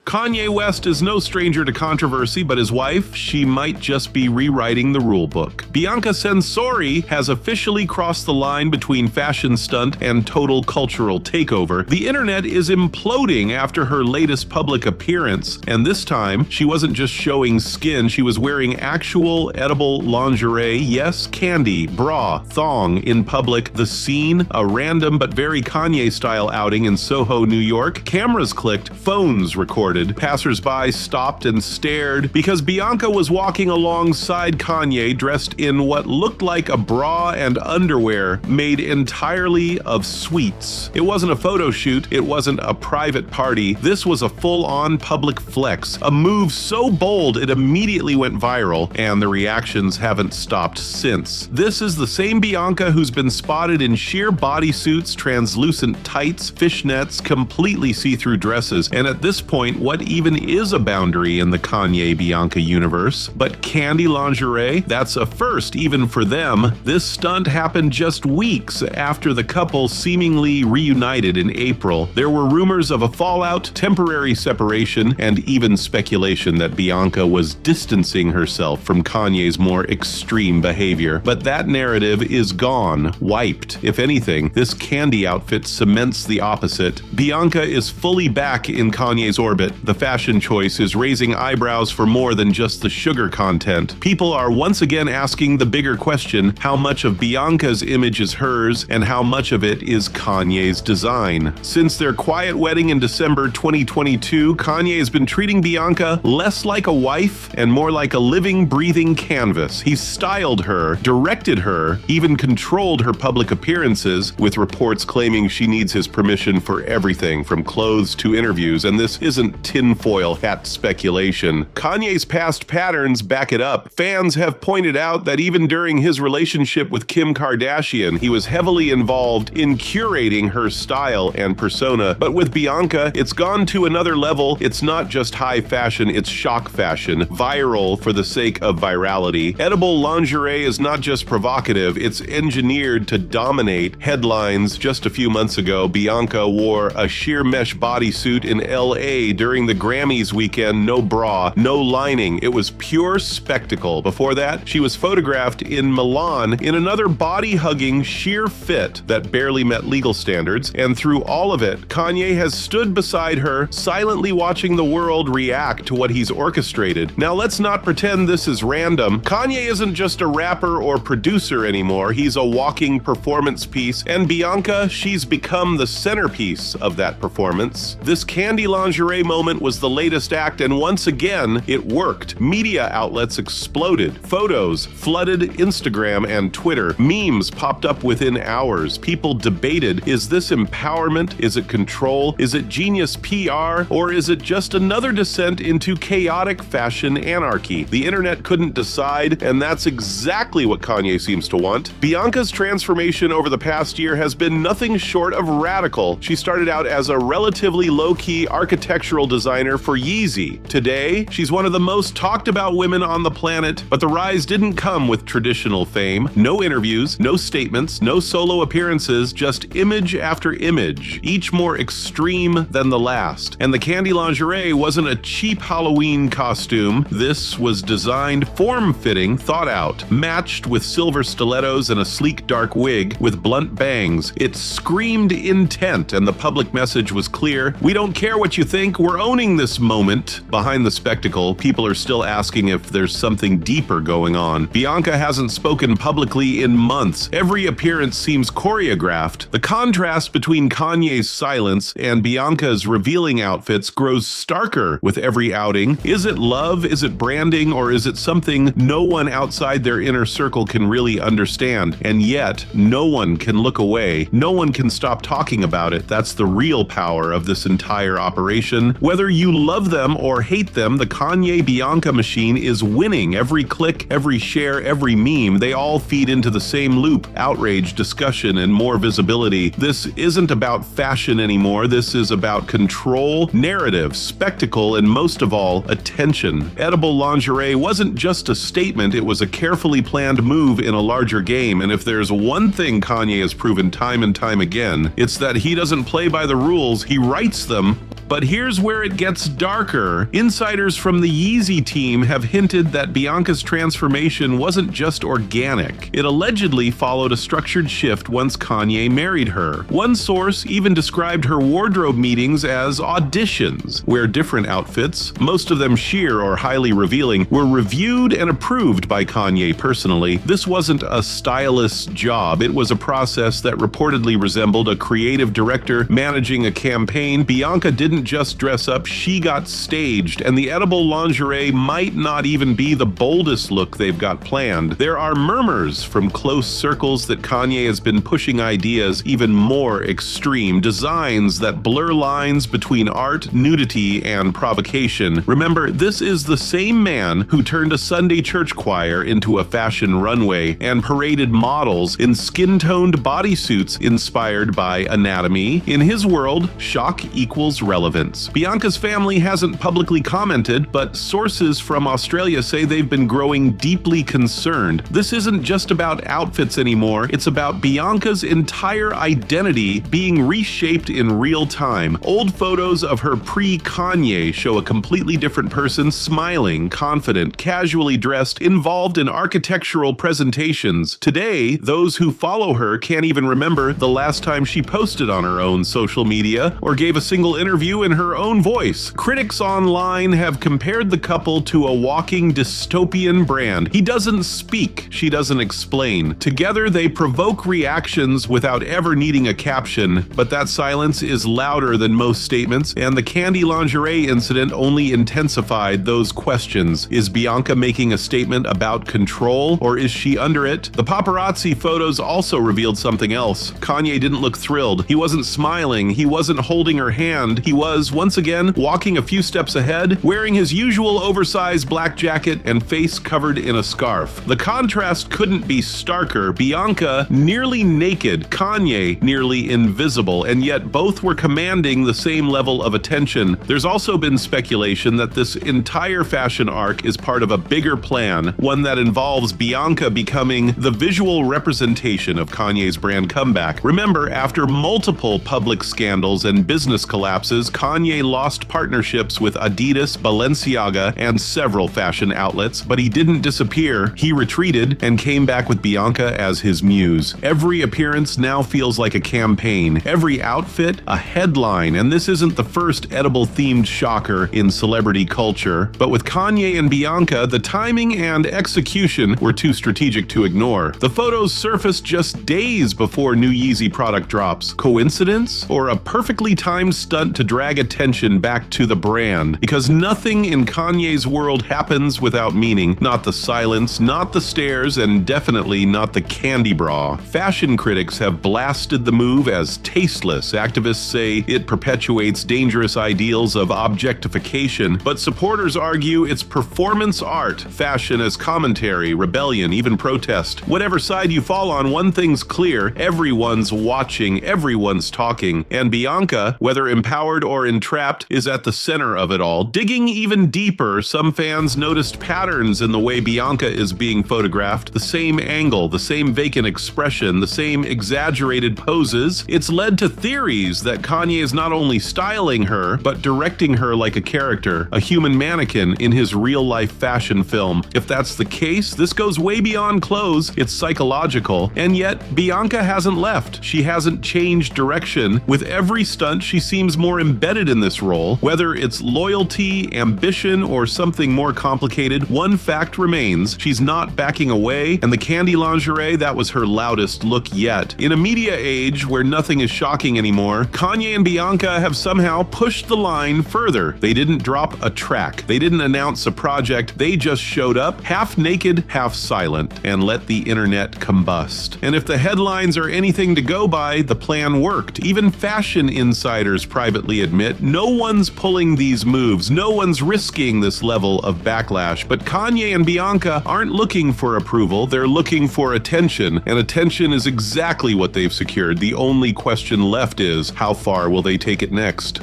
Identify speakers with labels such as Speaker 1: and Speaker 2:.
Speaker 1: Kanye West is no stranger to controversy, but his wife, she might just be rewriting the rulebook. Bianca Censori has officially crossed the line between fashion stunt and total cultural takeover. The internet is imploding after her latest public appearance, and this time, she wasn't just showing skin, she was wearing actual edible lingerie, yes, candy, bra, thong in public. The scene, a random but very Kanye-style outing in Soho, New York. Cameras clicked, phones recorded. Passers-by stopped and stared because Bianca was walking alongside Kanye dressed in what looked like a bra and underwear made entirely of sweets. It wasn't a photo shoot, it wasn't a private party. This was a full-on public flex, a move so bold it immediately went viral, and the reactions haven't stopped since. This is the same Bianca who's been spotted in sheer bodysuits, translucent tights, fishnets, completely see-through dresses, and at this point, what even is a boundary in the Kanye-Bianca universe? But candy lingerie? That's a first even for them. This stunt happened just weeks after the couple seemingly reunited in April. There were rumors of a fallout, temporary separation, and even speculation that Bianca was distancing herself from Kanye's more extreme behavior. But that narrative is gone, wiped. If anything, this candy outfit cements the opposite. Bianca is fully back in Kanye's orbit. The fashion choice is raising eyebrows for more than just the sugar content. People are once again asking the bigger question, how much of Bianca's image is hers and how much of it is Kanye's design? Since their quiet wedding in December 2022, Kanye has been treating Bianca less like a wife and more like a living, breathing canvas. He's styled her, directed her, even controlled her public appearances, with reports claiming she needs his permission for everything from clothes to interviews, and this isn't tinfoil hat speculation. Kanye's past patterns back it up. Fans have pointed out that even during his relationship with Kim Kardashian, he was heavily involved in curating her style and persona. But with Bianca, it's gone to another level. It's not just high fashion, it's shock fashion, viral for the sake of virality. Edible lingerie is not just provocative, it's engineered to dominate headlines. Just a few months ago, Bianca wore a sheer mesh bodysuit in LA during the Grammys weekend, no bra, no lining. It was pure spectacle. Before that, she was photographed in Milan in another body-hugging sheer fit that barely met legal standards, and through all of it, Kanye has stood beside her, silently watching the world react to what he's orchestrated. Now let's not pretend this is random. Kanye isn't just a rapper or producer anymore, he's a walking performance piece, and Bianca, she's become the centerpiece of that performance. This candy lingerie moment was the latest act, and once again, it worked. Media outlets exploded. Photos flooded Instagram and Twitter. Memes popped up within hours. People debated, is this empowerment? Is it control? Is it genius PR? Or is it just another descent into chaotic fashion anarchy? The internet couldn't decide, and that's exactly what Kanye seems to want. Bianca's transformation over the past year has been nothing short of radical. She started out as a relatively low-key architectural designer for Yeezy. Today, she's one of the most talked about women on the planet, but the rise didn't come with traditional fame. No interviews, no statements, no solo appearances, just image after image, each more extreme than the last. And the candy lingerie wasn't a cheap Halloween costume. This was designed, form-fitting, thought out, matched with silver stilettos and a sleek dark wig with blunt bangs. It screamed intent, and the public message was clear. We don't care what you think, we're owning this moment. Behind the spectacle, people are still asking if there's something deeper going on. Bianca hasn't spoken publicly in months. Every appearance seems choreographed. The contrast between Kanye's silence and Bianca's revealing outfits grows starker with every outing. Is it love? Is it branding? Or is it something no one outside their inner circle can really understand? And yet, no one can look away. No one can stop talking about it. That's the real power of this entire operation. Whether you love them or hate them, the Kanye-Bianca machine is winning. Every click, every share, every meme, they all feed into the same loop. Outrage, discussion, and more visibility. This isn't about fashion anymore. This is about control, narrative, spectacle, and most of all, attention. Edible lingerie wasn't just a statement, it was a carefully planned move in a larger game, and if there's one thing Kanye has proven time and time again, it's that he doesn't play by the rules, he writes them. But here's where it gets darker. Insiders from the Yeezy team have hinted that Bianca's transformation wasn't just organic. It allegedly followed a structured shift once Kanye married her. One source even described her wardrobe meetings as auditions, where different outfits, most of them sheer or highly revealing, were reviewed and approved by Kanye personally. This wasn't a stylist's job. It was a process that reportedly resembled a creative director managing a campaign. Bianca didn't just dress up, she got staged, and the edible lingerie might not even be the boldest look they've got planned. There are murmurs from close circles that Kanye has been pushing ideas even more extreme, designs that blur lines between art, nudity, and provocation. Remember, this is the same man who turned a Sunday church choir into a fashion runway and paraded models in skin-toned bodysuits inspired by anatomy. In his world, shock equals relevance. Bianca's family hasn't publicly commented, but sources from Australia say they've been growing deeply concerned. This isn't just about outfits anymore, it's about Bianca's entire identity being reshaped in real time. Old photos of her pre-Kanye show a completely different person, smiling, confident, casually dressed, involved in architectural presentations. Today, those who follow her can't even remember the last time she posted on her own social media or gave a single interview in her own voice. Critics online have compared the couple to a walking dystopian brand. He doesn't speak, she doesn't explain. Together, they provoke reactions without ever needing a caption, but that silence is louder than most statements, and the candy lingerie incident only intensified those questions. Is Bianca making a statement about control, or is she under it? The paparazzi photos also revealed something else. Kanye didn't look thrilled. He wasn't smiling. He wasn't holding her hand. He was, once again, walking a few steps ahead, wearing his usual oversized black jacket and face covered in a scarf. The contrast couldn't be starker. Bianca nearly naked, Kanye nearly invisible, and yet both were commanding the same level of attention. There's also been speculation that this entire fashion arc is part of a bigger plan, one that involves Bianca becoming the visual representation of Kanye's brand comeback. Remember, after multiple public scandals and business collapses, Kanye lost partnerships with Adidas, Balenciaga, and several fashion outlets, but he didn't disappear. He retreated and came back with Bianca as his muse. Every appearance now feels like a campaign, every outfit a headline, and this isn't the first edible-themed shocker in celebrity culture. But with Kanye and Bianca, the timing and execution were too strategic to ignore. The photos surfaced just days before new Yeezy product drops. Coincidence? Or a perfectly timed stunt to drag attention back to the brand? Because nothing in Kanye's world happens without meaning. Not the silence, not the stares, and definitely not the candy bra. Fashion critics have blasted the move as tasteless. Activists say it perpetuates dangerous ideals of objectification, but supporters argue it's performance art, fashion as commentary, rebellion, even protest. Whatever side you fall on, one thing's clear: everyone's watching, everyone's talking, and Bianca, whether empowered or entrapped, is at the center of it all. Digging even deeper, some fans noticed patterns in the way Bianca is being photographed, the same angle, the same vacant expression, the same exaggerated poses. It's led to theories that Kanye is not only styling her, but directing her like a character, a human mannequin in his real-life fashion film. If that's the case, this goes way beyond clothes. It's psychological. And yet, Bianca hasn't left. She hasn't changed direction. With every stunt, she seems more embedded in this role. Whether it's loyalty, ambition, or something more complicated, one fact remains: she's not backing away, and the candy lingerie, that was her loudest look yet. In a media age where nothing is shocking anymore, Kanye and Bianca have somehow pushed the line further. They didn't drop a track. They didn't announce a project. They just showed up, half naked, half silent, and let the internet combust. And if the headlines are anything to go by, the plan worked. Even fashion insiders privately admit no one's pulling these moves, no one's risking this level of backlash. But Kanye and Bianca aren't looking for approval, they're looking for attention, and attention is exactly what they've secured. The only question left is, how far will they take it next?